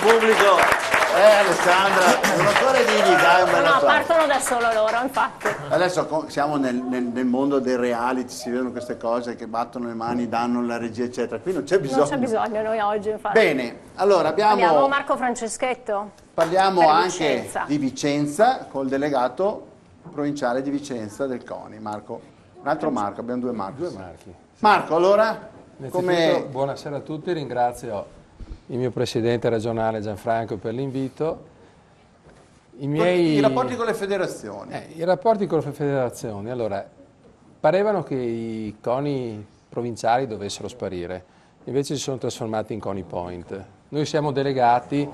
pubblico. Alessandra, non ancora digli, dai un bel applauso. Partono da solo loro, infatti. Adesso siamo nel mondo dei reality, si vedono queste cose che battono le mani, danno la regia, eccetera. Qui non c'è bisogno. Non c'è bisogno noi oggi, infatti. Bene, allora abbiamo Marco Franceschetto. Parliamo anche di Vicenza, col delegato provinciale di Vicenza del CONI, Marco. Un altro Marco, abbiamo due Marchi. Due Marchi. Marco, allora, come... Buonasera a tutti, ringrazio il mio presidente regionale Gianfranco per l'invito. I rapporti con le federazioni. I rapporti con le federazioni, allora, parevano che i CONI provinciali dovessero sparire, invece si sono trasformati in CONI Point. Noi siamo delegati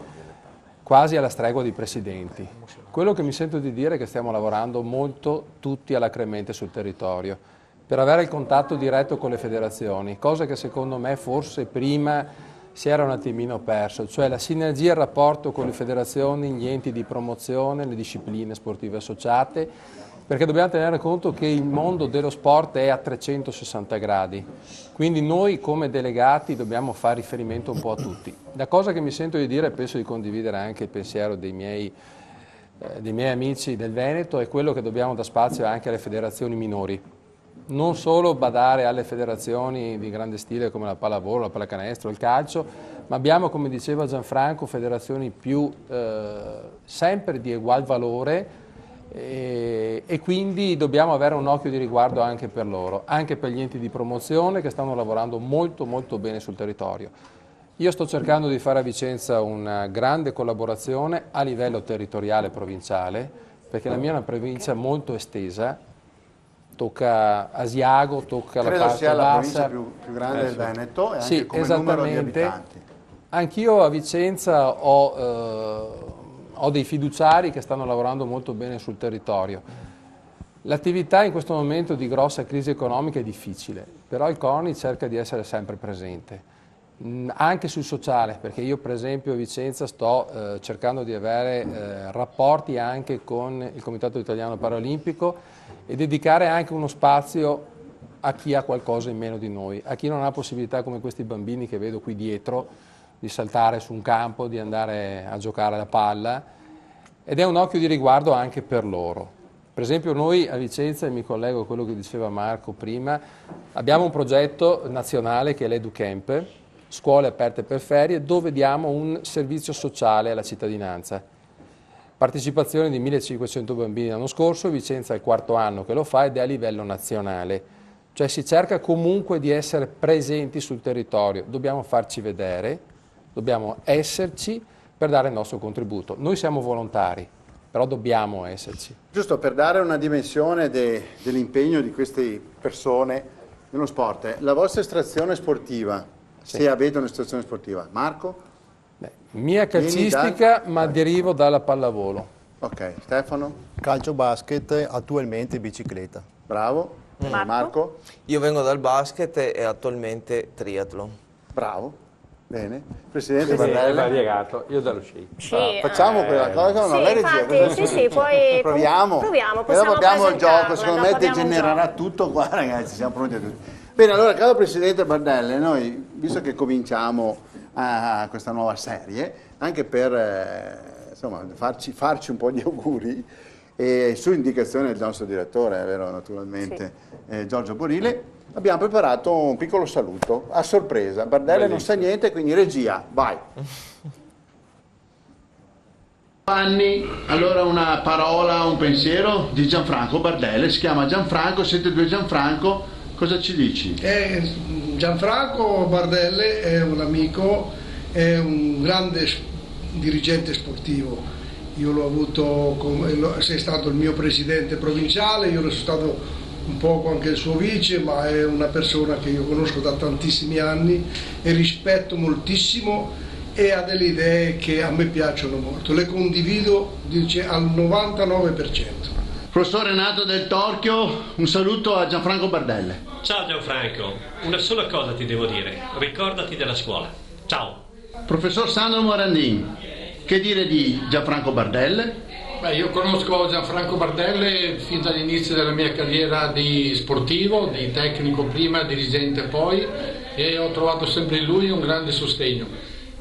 quasi alla stregua di presidenti. Quello che mi sento di dire è che stiamo lavorando molto tutti alacremente sul territorio per avere il contatto diretto con le federazioni, cosa che secondo me forse prima si era un attimino perso, cioè la sinergia, il rapporto con le federazioni, gli enti di promozione, le discipline sportive associate, perché dobbiamo tenere conto che il mondo dello sport è a 360 gradi, quindi noi come delegati dobbiamo fare riferimento un po' a tutti. La cosa che mi sento di dire, e penso di condividere anche il pensiero dei miei amici del Veneto, è quello che dobbiamo dare spazio anche alle federazioni minori. Non solo badare alle federazioni di grande stile come la pallavolo, la pallacanestro, il calcio, ma abbiamo, come diceva Gianfranco, federazioni più sempre di ugual valore e quindi dobbiamo avere un occhio di riguardo anche per loro, anche per gli enti di promozione che stanno lavorando molto molto bene sul territorio. Io sto cercando di fare a Vicenza una grande collaborazione a livello territoriale provinciale, perché la mia è una provincia molto estesa, tocca Asiago, tocca la parte bassa. Credo sia la provincia più grande del Veneto e anche come numero di abitanti. Anch'io a Vicenza ho dei fiduciari che stanno lavorando molto bene sul territorio. L'attività in questo momento di grossa crisi economica è difficile, però il CONI cerca di essere sempre presente, anche sul sociale, perché io per esempio a Vicenza sto cercando di avere rapporti anche con il Comitato Italiano Paralimpico e dedicare anche uno spazio a chi ha qualcosa in meno di noi, a chi non ha possibilità come questi bambini che vedo qui dietro di saltare su un campo, di andare a giocare alla palla, ed è un occhio di riguardo anche per loro. Per esempio noi a Vicenza, e mi collego a quello che diceva Marco prima, abbiamo un progetto nazionale che è l'EduCamp, scuole aperte per ferie, dove diamo un servizio sociale alla cittadinanza. Partecipazione di 1500 bambini l'anno scorso, Vicenza è il quarto anno che lo fa ed è a livello nazionale. Cioè si cerca comunque di essere presenti sul territorio, dobbiamo farci vedere, dobbiamo esserci per dare il nostro contributo. Noi siamo volontari, però dobbiamo esserci. Giusto per dare una dimensione dell'impegno di queste persone nello sport, la vostra estrazione sportiva, sì. Se avete un'estrazione sportiva, Marco? Mia calcistica, ma derivo dalla pallavolo. Ok, Stefano? Calcio, basket, attualmente bicicletta. Bravo. Marco? Io vengo dal basket e attualmente triathlon. Bravo. Bene. Presidente Bardelli? Variegato, io dallo sci. Facciamo quella cosa, non la regia. Sì, poi proviamo. E dopo abbiamo il gioco, secondo me degenererà tutto qua, ragazzi, siamo pronti a tutto. Bene, allora, caro Presidente Bardelli, noi, visto che cominciamo questa nuova serie, anche per insomma, farci un po' di auguri, e su indicazione del nostro direttore, è vero, naturalmente, sì. Giorgio Borile, abbiamo preparato un piccolo saluto a sorpresa. Bardelli non sa niente, quindi regia, vai. Anni, allora una parola, un pensiero di Gianfranco Bardelli, si chiama Gianfranco, siete due Gianfranco, cosa ci dici? Gianfranco Bardelli è un amico, è un grande dirigente sportivo. Io l'ho avuto, sei stato il mio presidente provinciale, io sono stato un poco anche il suo vice, ma è una persona che io conosco da tantissimi anni e rispetto moltissimo e ha delle idee che a me piacciono molto, le condivido al 99%. Professor Renato Del Torchio, un saluto a Gianfranco Bardelli. Ciao Gianfranco, una sola cosa ti devo dire, ricordati della scuola. Ciao. Professor Sandro Morandin, che dire di Gianfranco Bardelli? Beh, io conosco Gianfranco Bardelli fin dall'inizio della mia carriera di sportivo, di tecnico prima, dirigente poi, e ho trovato sempre in lui un grande sostegno.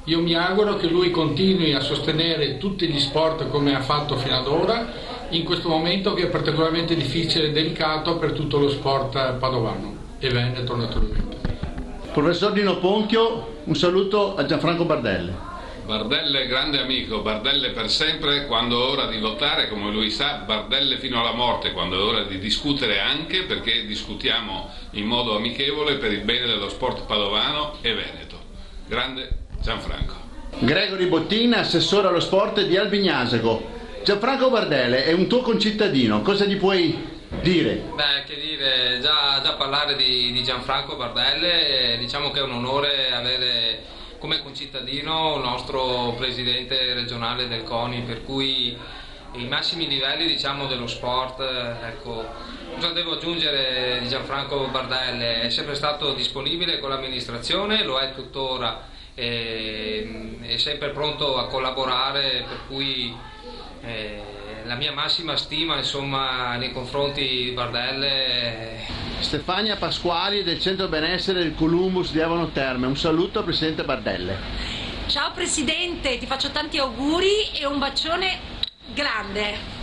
Io mi auguro che lui continui a sostenere tutti gli sport come ha fatto fino ad ora, in questo momento che è particolarmente difficile e delicato per tutto lo sport padovano e veneto naturalmente. Professor Dino Ponchio, un saluto a Gianfranco Bardelle. Bardelle grande amico, Bardelle per sempre, quando è ora di votare, come lui sa, Bardelle fino alla morte, quando è ora di discutere anche, perché discutiamo in modo amichevole per il bene dello sport padovano e veneto. Grande Gianfranco. Gregory Bottina, assessore allo sport di Albignasego. Gianfranco Bardelle è un tuo concittadino, cosa gli puoi dire? Beh, che dire, già parlare di Gianfranco Bardelle, diciamo che è un onore avere come concittadino il nostro presidente regionale del CONI, per cui i massimi livelli, diciamo, dello sport, ecco, cosa devo aggiungere di Gianfranco Bardelle? È sempre stato disponibile con l'amministrazione, lo è tuttora, è sempre pronto a collaborare, per cui la mia massima stima, insomma, nei confronti di Bardelle. Stefania Pasquali del Centro Benessere del Columbus di Avano Terme, un saluto al Presidente Bardelle. Ciao Presidente, ti faccio tanti auguri e un bacione grande.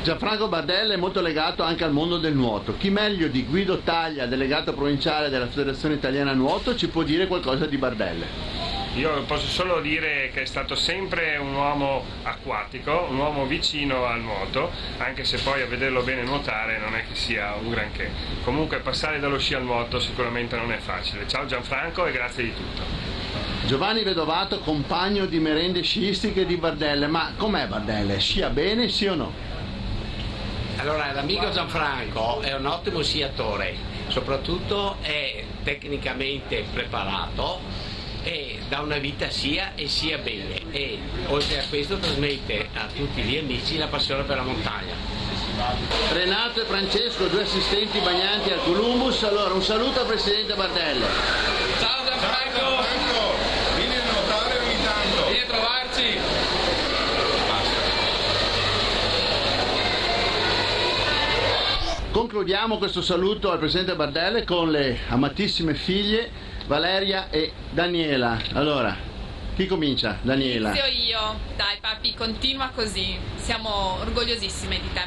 Gianfranco Bardelle è molto legato anche al mondo del nuoto. Chi meglio di Guido Taglia, delegato provinciale della Federazione Italiana Nuoto, ci può dire qualcosa di Bardelle? Io posso solo dire che è stato sempre un uomo acquatico, un uomo vicino al nuoto, anche se poi a vederlo bene nuotare non è che sia un granché. Comunque passare dallo sci al nuoto sicuramente non è facile. Ciao Gianfranco e grazie di tutto. Giovanni Vedovato, compagno di merende sciistiche di Bardelle. Ma com'è Bardelle? Scia bene, sì o no? Allora, l'amico Gianfranco è un ottimo sciatore, soprattutto è tecnicamente preparato e da una vita sia e sia bene, e oltre a questo trasmette a tutti gli amici la passione per la montagna. Renato e Francesco, due assistenti bagnanti al Columbus. Allora, un saluto al Presidente Bardelle. Ciao Gianfranco! Vieni a nuotare ogni tanto. Vieni a trovarci! Concludiamo questo saluto al Presidente Bardelle con le amatissime figlie Valeria e Daniela. Allora, chi comincia? Daniela. Inizio io. Dai papi, continua così. Siamo orgogliosissime di te.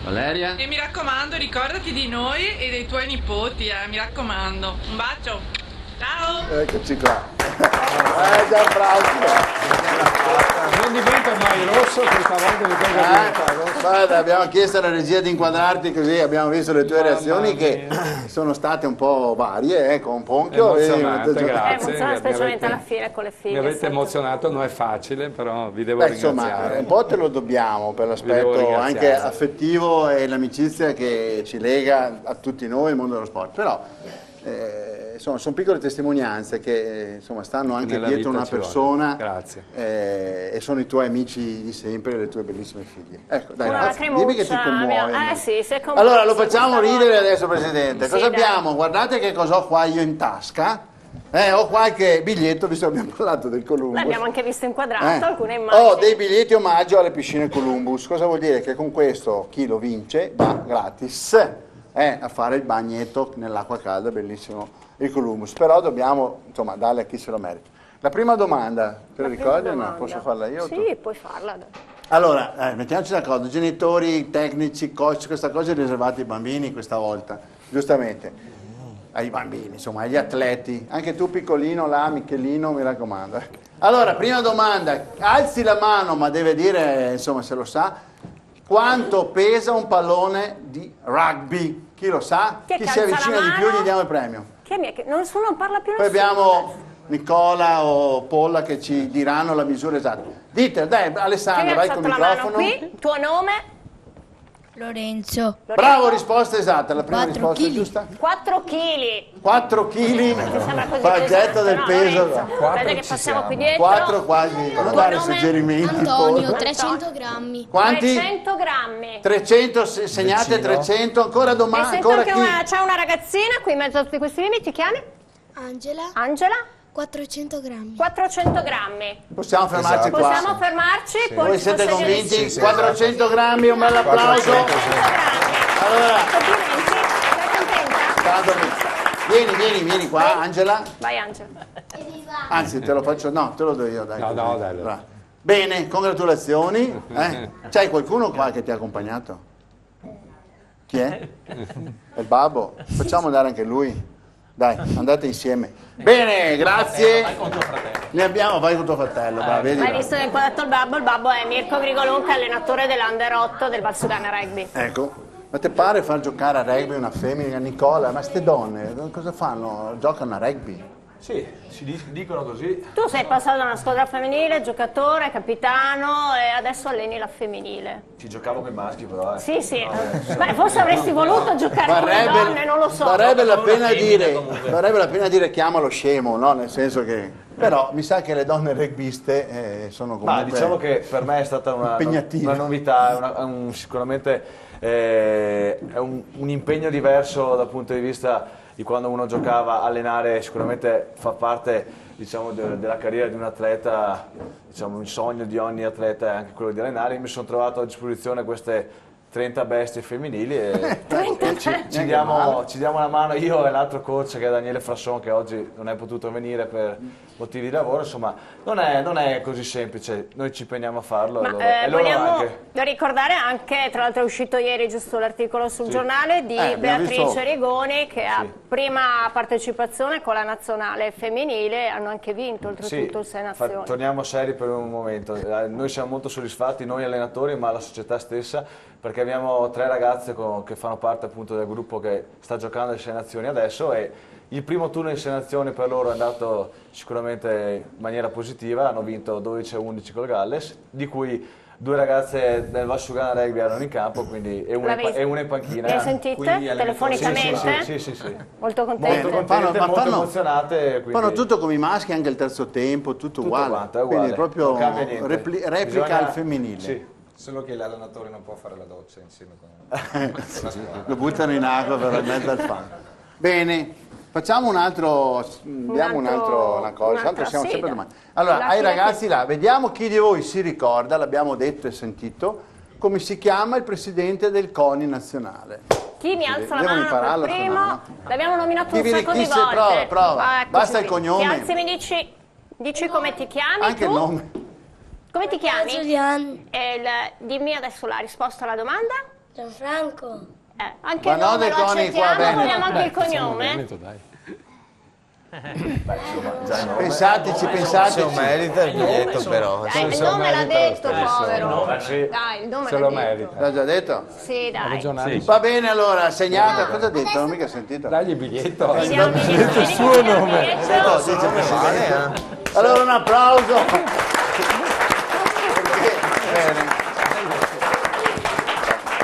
Valeria. E mi raccomando, ricordati di noi e dei tuoi nipoti, mi raccomando. Un bacio. Ciao. Eccoci qua. Gianfranco. Non diventa mai rosso, questa volta diventa rosso. Guarda, abbiamo chiesto alla regia di inquadrarti, così abbiamo visto le tue reazioni che sono state un po' varie, con Ponchio. Emozionante, grazie. Emozionante, specialmente alla fine con le figlie. Mi avete emozionato, non è facile, però vi devo ringraziare. Insomma, un po' te lo dobbiamo per l'aspetto anche affettivo e l'amicizia che ci lega a tutti noi, il mondo dello sport. Però insomma, sono piccole testimonianze che insomma, stanno anche dietro una persona. Grazie. E sono i tuoi amici di sempre, le tue bellissime figlie. Ecco, dai, dimmi che ti commuovi. Sì, allora lo facciamo ridere adesso, Presidente. Cosa abbiamo? Guardate che cosa ho qua io in tasca. Ho qualche biglietto, visto che abbiamo parlato del Columbus. L'abbiamo anche visto inquadrato, alcune immagini. Ho dei biglietti omaggio alle piscine Columbus. Cosa vuol dire? Che con questo chi lo vince va gratis a fare il bagnetto nell'acqua calda, bellissimo il Columbus. Però dobbiamo, insomma, darle a chi se lo merita. La prima domanda, te la ricordi? No, posso farla io? Sì, puoi farla. Allora, mettiamoci d'accordo, genitori, tecnici, coach, questa cosa è riservata ai bambini questa volta, giustamente, ai bambini, insomma, agli atleti, anche tu piccolino là, Michelino, mi raccomando. Allora, prima domanda, alzi la mano, ma deve dire, insomma, se lo sa, quanto pesa un pallone di rugby? Chi lo sa? Chi si avvicina di più gli diamo il premio. Nessuno parla più. Poi abbiamo Nicola o Polla che ci diranno la misura esatta. Dite, dai, Alessandro, vai col microfono. Qui, tuo nome? Lorenzo. Bravo, risposta esatta, la prima risposta è giusta? 4 kg. 4 kg, pacchetto del peso. Guarda che passiamo qui dietro. 4 quasi, non dare suggerimenti. Antonio, 300 grammi. Quanti? 300 grammi. 300, segnate 300, ancora domani, ancora chi? C'è una ragazzina qui in mezzo a tutti questi bimbi, ti chiami? Angela. Angela? 400 grammi. 400 grammi. Possiamo fermarci qua? Possiamo fermarci? Sì. Voi siete convinti? Sì. 400 grammi, un bel applauso. 400 grammi. Allora, Complimenti, sei contenta? Vieni qua, Angela. Vai Angela. Anzi, te lo faccio, no, te lo do io, dai. No, così. no, dai. Bravo. Bene, congratulazioni. C'hai qualcuno qua che ti ha accompagnato? Chi è? È il babbo? Facciamo andare anche lui. Dai, andate insieme. Bene, grazie. Vai con tuo fratello. Ne abbiamo, vai con tuo fratello. Va, vedi, Hai visto che ho detto il babbo è Mirko Grigolunca, allenatore dell'Under 8 del Valsugana Rugby. Ecco. Ma te pare far giocare a rugby una femmina, Nicola? Ma ste donne cosa fanno? Giocano a rugby? Sì, dicono così. Tu sei passato da una squadra femminile, giocatore, capitano e adesso alleni la femminile. Ci giocavo con i maschi però. Sì. Beh, forse avresti voluto giocare con le donne, non lo so. Varrebbe la pena dire chiamalo scemo, no? Nel senso che... Però mi sa che le donne rugbiste sono comunque... Ma diciamo che per me è stata una novità, sicuramente è un impegno diverso dal punto di vista di quando uno giocava. Allenare sicuramente fa parte, diciamo, della carriera di un atleta, diciamo, un sogno di ogni atleta è anche quello di allenare. Io mi sono trovato a disposizione queste 30 bestie femminili e ci diamo una mano, io e l'altro coach che è Daniele Frasson, che oggi non è potuto venire per motivi di lavoro. Insomma, non è così semplice, noi ci impegniamo a farlo. Ma vogliamo ricordare anche, tra l'altro è uscito ieri giusto l'articolo sul giornale di Beatrice Rigoni, che ha prima partecipazione con la nazionale femminile, hanno anche vinto oltretutto il 6 Nazioni. Torniamo seri per un momento, noi siamo molto soddisfatti, noi allenatori ma la società stessa, perché abbiamo 3 ragazze che fanno parte appunto del gruppo che sta giocando le 6 Nazioni adesso, e il primo turno di 6 Nazioni per loro è andato sicuramente in maniera positiva, hanno vinto 12-11 col Galles, di cui 2 ragazze del Valsugana Rugby erano in campo, quindi, e una in panchina. Le sentite telefonicamente? Sì. Molto contente. Molto emozionate. Quindi... Fanno tutto come i maschi, anche il terzo tempo, tutto uguale. Quanto, è uguale. Quindi proprio non cambia niente. replica al femminile. Sì. Solo che l'allenatore non può fare la doccia insieme con la squadra. Lo buttano in acqua per mezzo al fango. Bene, facciamo una cosa, tanto siamo sempre domani. Allora, ai ragazzi là, vediamo chi di voi si ricorda, l'abbiamo detto e sentito, come si chiama il presidente del CONI nazionale. Chi mi alza la mano per primo? L'abbiamo nominato un sacco di volte. Prova. Basta il cognome. Ti alzi, mi dici come ti chiami? Anche tu? il nome. Come ti chiami? Giuliani. Dimmi adesso la risposta alla domanda. Gianfranco. Anche il nome lo accettiamo, vogliamo anche il cognome? Pensateci. Se lo merita il biglietto però. Dai, il nome l'ha detto, povero. Dai, il nome l'ha detto. L'ha già detto? Sì, dai. Va bene, allora, segnata. Cosa ha detto? Non ho mica sentito. Dagli il biglietto. Dice il suo nome. Allora un applauso.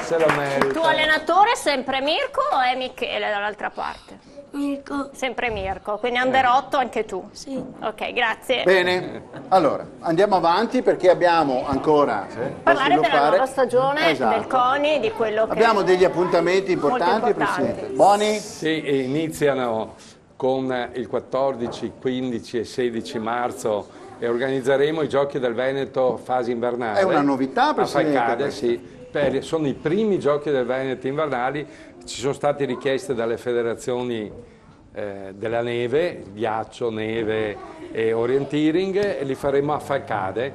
Se lo merita. Il tuo allenatore è sempre Mirko o è Michele dall'altra parte? Mirko. Sempre Mirko, quindi Under 8 anche tu? Sì. Ok, grazie. Bene, allora andiamo avanti perché abbiamo ancora parlare della nuova stagione del CONI, di quello che abbiamo degli appuntamenti importanti, Presidente. Buoni? Sì, iniziano con il 14, 15 e 16 marzo e organizzeremo i Giochi del Veneto fase invernale. È una novità, Presidente? A Falcade, sì. Sono i primi Giochi del Veneto invernali, ci sono state richieste dalle federazioni della neve, ghiaccio, neve e orienteering, e li faremo a Falcade.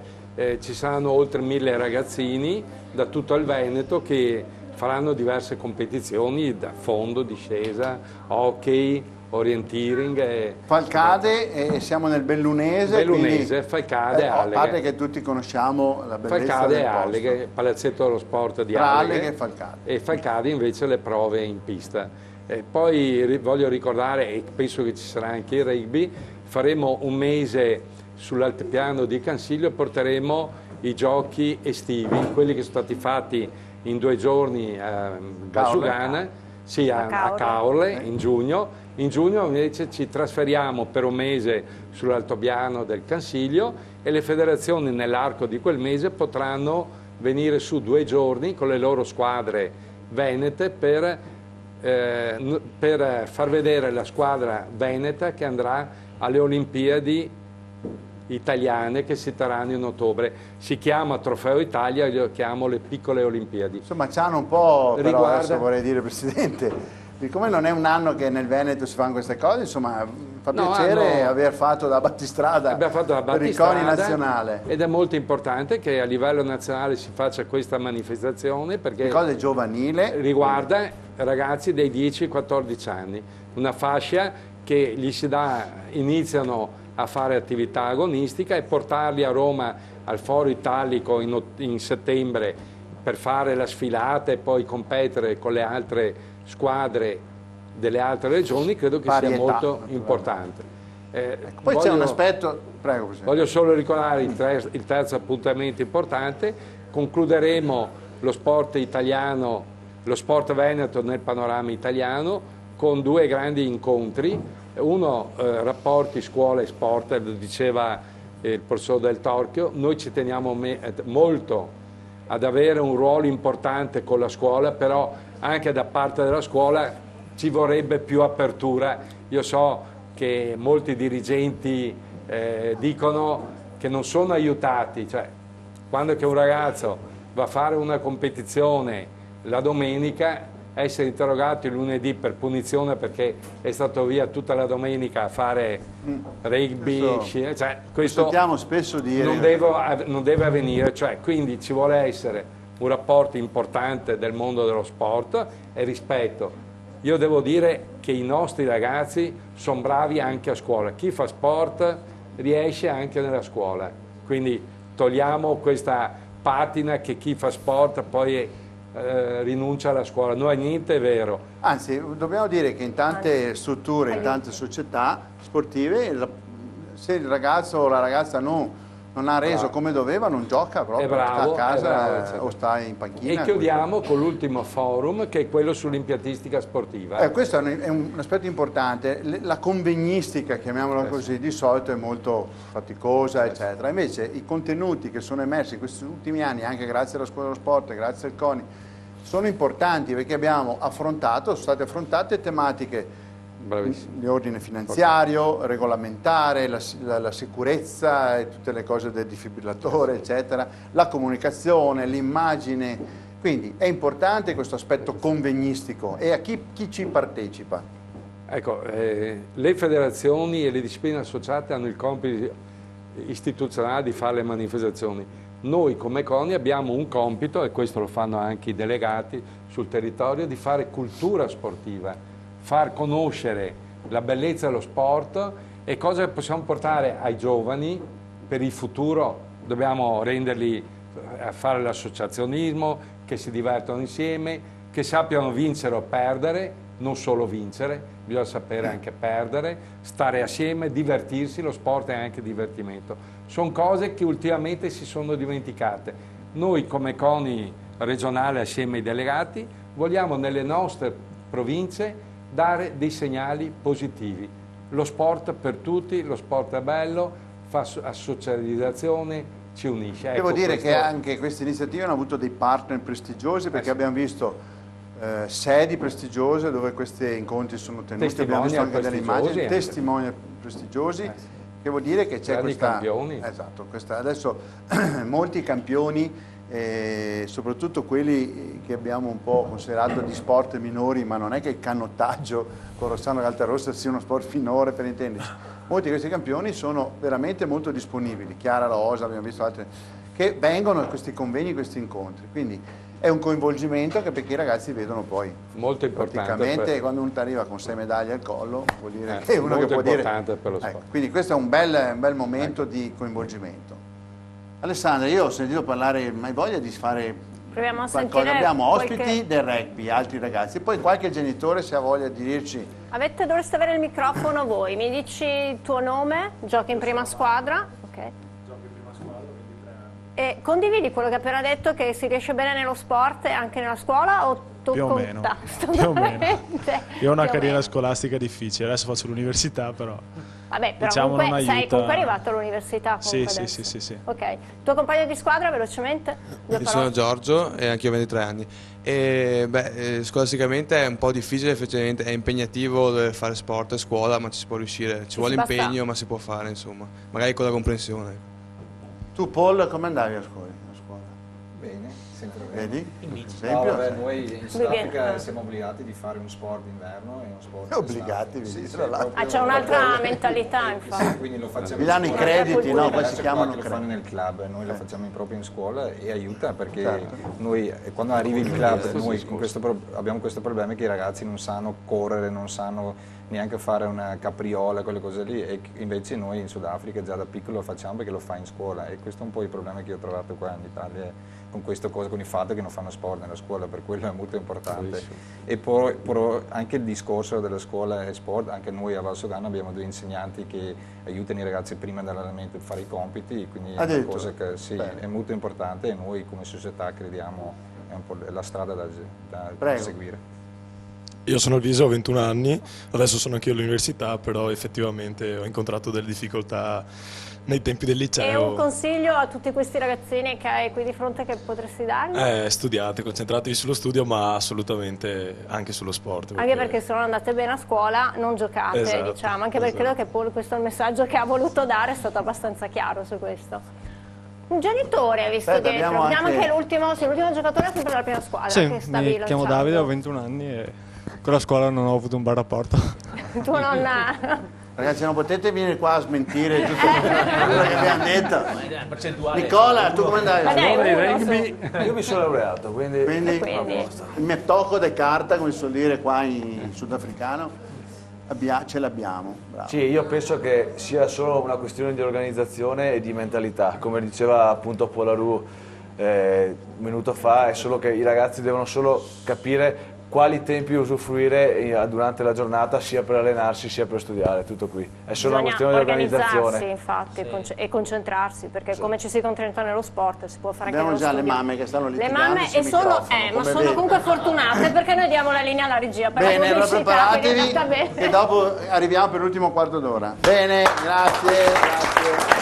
Ci saranno oltre 1000 ragazzini da tutto il Veneto che faranno diverse competizioni, da fondo, discesa, hockey, orienteering. Falcade, e siamo nel Bellunese. Bellunese, Falcade, Alleghe. A parte che tutti conosciamo la bellezza Falcade del e posto. Alleghe, palazzetto dello sport di Alleghe e Falcade. E Falcade invece le prove in pista. Poi voglio ricordare, e penso che ci sarà anche il rugby, faremo un mese sull'altopiano di Cansiglio e porteremo i giochi estivi, quelli che sono stati fatti in 2 giorni a Valsugana, sì, a Caorle in giugno. In giugno invece ci trasferiamo per un mese sull'altopiano del Cansiglio e le federazioni nell'arco di quel mese potranno venire su 2 giorni con le loro squadre venete per far vedere la squadra veneta che andrà alle Olimpiadi italiane che si terranno in ottobre. Si chiama Trofeo Italia, io lo chiamo le piccole Olimpiadi. Insomma, c'hanno un po', però adesso vorrei dire, Presidente, Siccome non è un anno che nel Veneto si fanno queste cose, insomma, fa piacere aver fatto la battistrada per il CONI nazionale. Ed è molto importante che a livello nazionale si faccia questa manifestazione, perché cosa giovanile riguarda ragazzi dei 10-14 anni, una fascia che gli si dà, iniziano a fare attività agonistica, e portarli a Roma al Foro Italico in settembre per fare la sfilata e poi competere con le altre squadre delle altre regioni, credo che sia molto importante. Poi c'è un aspetto, prego Presidente. Voglio solo ricordare il terzo appuntamento importante: concluderemo lo sport italiano, lo sport veneto nel panorama italiano, con 2 grandi incontri. Uno, rapporti scuola e sport, lo diceva il professor Del Torchio. Noi ci teniamo molto ad avere un ruolo importante con la scuola, però anche da parte della scuola ci vorrebbe più apertura. Io so che molti dirigenti dicono che non sono aiutati, cioè quando che un ragazzo va a fare una competizione la domenica, essere interrogato il lunedì per punizione perché è stato via tutta la domenica a fare rugby, cioè, questo sentiamo spesso dire non deve avvenire, cioè, quindi ci vuole essere un rapporto importante del mondo dello sport e rispetto. Io devo dire che i nostri ragazzi sono bravi anche a scuola, chi fa sport riesce anche nella scuola, quindi togliamo questa patina che chi fa sport poi rinuncia alla scuola. No, niente è vero. Anzi, dobbiamo dire che in tante strutture, in tante società sportive, se il ragazzo o la ragazza non ha reso come doveva, non gioca proprio, sta a casa o sta in panchina. E chiudiamo con l'ultimo forum, che è quello sull'impiantistica sportiva. Questo è un aspetto importante. La convegnistica, chiamiamola così, di solito è molto faticosa, eccetera. Invece i contenuti che sono emersi in questi ultimi anni, anche grazie alla Scuola dello Sport, grazie al CONI, sono importanti perché sono state affrontate tematiche di ordine finanziario, regolamentare, la sicurezza e tutte le cose del defibrillatore, eccetera, la comunicazione, l'immagine. Quindi è importante questo aspetto convegnistico. E a chi ci partecipa? Ecco, le federazioni e le discipline associate hanno il compito istituzionale di fare le manifestazioni. Noi come CONI abbiamo un compito, e questo lo fanno anche i delegati sul territorio, di fare cultura sportiva, far conoscere la bellezza dello sport e cosa possiamo portare ai giovani per il futuro. Dobbiamo renderli a fare l'associazionismo, che si divertono insieme, che sappiano vincere o perdere, non solo vincere, bisogna sapere anche perdere, stare assieme, divertirsi. Lo sport è anche divertimento. Sono cose che ultimamente si sono dimenticate. Noi come CONI regionale, assieme ai delegati, vogliamo nelle nostre province dare dei segnali positivi. Lo sport per tutti, lo sport è bello, fa socializzazione, ci unisce. Devo dire che anche queste iniziative hanno avuto dei partner prestigiosi, perché abbiamo visto sedi prestigiose dove questi incontri sono tenuti, abbiamo visto anche delle immagini, testimoni prestigiosi, che vuol dire che c'è questa... Esatto, adesso molti campioni, soprattutto quelli che abbiamo un po' considerato di sport minori, ma non è che il canottaggio con Rossano Galtarossa sia uno sport minore, per intenderci. Molti di questi campioni sono veramente molto disponibili, Chiara Rosa, abbiamo visto altre, che vengono a questi convegni, questi incontri, quindi è un coinvolgimento che perché i ragazzi vedono poi. Molto importante. Praticamente quando uno arriva con 6 medaglie al collo, vuol dire che è uno che può dire... Per lo sport. Quindi questo è un bel momento di coinvolgimento. Alessandra, io ho sentito parlare, ma hai voglia di fare proviamo a qualcosa? Abbiamo ospiti del rugby, altri ragazzi, poi qualche genitore se ha voglia di dirci... Dovreste avere il microfono voi, mi dici il tuo nome, giochi in prima squadra? Ok. E condividi quello che ha appena detto, che si riesce bene nello sport e anche nella scuola, o tu più o meno. Io ho una carriera scolastica difficile, adesso faccio l'università, però vabbè, però diciamo comunque non sei aiuta. comunque arrivato all'università. Sì. Ok, tuo compagno di squadra velocemente? Io sono Giorgio e anche io ho 23 anni. E, scolasticamente è un po' difficile, effettivamente è impegnativo dover fare sport a scuola, ma ci si può riuscire, ci vuole impegno, ma si può fare, insomma, magari con la comprensione. Tu Paul come andavi a scuola? Bene, Vedi? No, vabbè, noi in Sudafrica siamo obbligati di fare uno sport d'inverno e uno sport obbligati, sì, c'è un'altra mentalità, infatti. Sì, quindi lo facciamo vi danno i crediti, no? Poi si chiamano lo fanno nel club, noi lo facciamo proprio in scuola e aiuta perché noi quando arrivi in club noi abbiamo questo problema che i ragazzi non sanno correre, non sanno neanche fare una capriola, quelle cose lì, e invece noi in Sudafrica già da piccolo lo facciamo perché lo fai in scuola, e questo è un po' il problema che ho trovato qua in Italia con questa cosa, con il fatto che non fanno sport nella scuola, per quello è molto importante. E poi anche il discorso della scuola e sport, anche noi a Valsugana abbiamo 2 insegnanti che aiutano i ragazzi prima dell'allenamento a fare i compiti, quindi è una cosa che è molto importante e noi come società crediamo è un po' la strada da seguire. Io sono Alviso, ho 21 anni, adesso sono anche io all'università, però effettivamente ho incontrato delle difficoltà nei tempi del liceo. E un consiglio a tutti questi ragazzini che hai qui di fronte che potresti dargli? Studiate, concentratevi sullo studio, ma assolutamente anche sullo sport. Anche perché se non andate bene a scuola non giocate, diciamo, anche perché credo che questo è il messaggio che ha voluto dare, è stato abbastanza chiaro su questo. Un genitore, visto dietro, vediamo che l'ultimo giocatore è sempre della prima squadra. Sì, che sta mi chiamo Davide, ho 21 anni e con la scuola non ho avuto un bel rapporto. Tu non... Ragazzi, non potete venire qua a smentire tutto quello che abbiamo detto. Nicola, tu come andai? Io mi sono laureato, quindi il metoco de carta, come si suol dire qua in sudafricano, ce l'abbiamo. Sì, io penso che sia solo una questione di organizzazione e di mentalità, come diceva appunto Polaru un minuto fa, è solo che i ragazzi devono solo capire quali tempi usufruire durante la giornata sia per allenarsi sia per studiare, tutto qui. È solo una questione di organizzazione. Infatti, e concentrarsi, perché come ci si concentra nello sport si può fare abbiamo anche nello studio. Abbiamo già le mamme che stanno litigando. Le mamme ma sono comunque fortunate perché noi diamo la linea alla regia. Per bene, allora preparatevi e dopo arriviamo per l'ultimo quarto d'ora. Bene, grazie.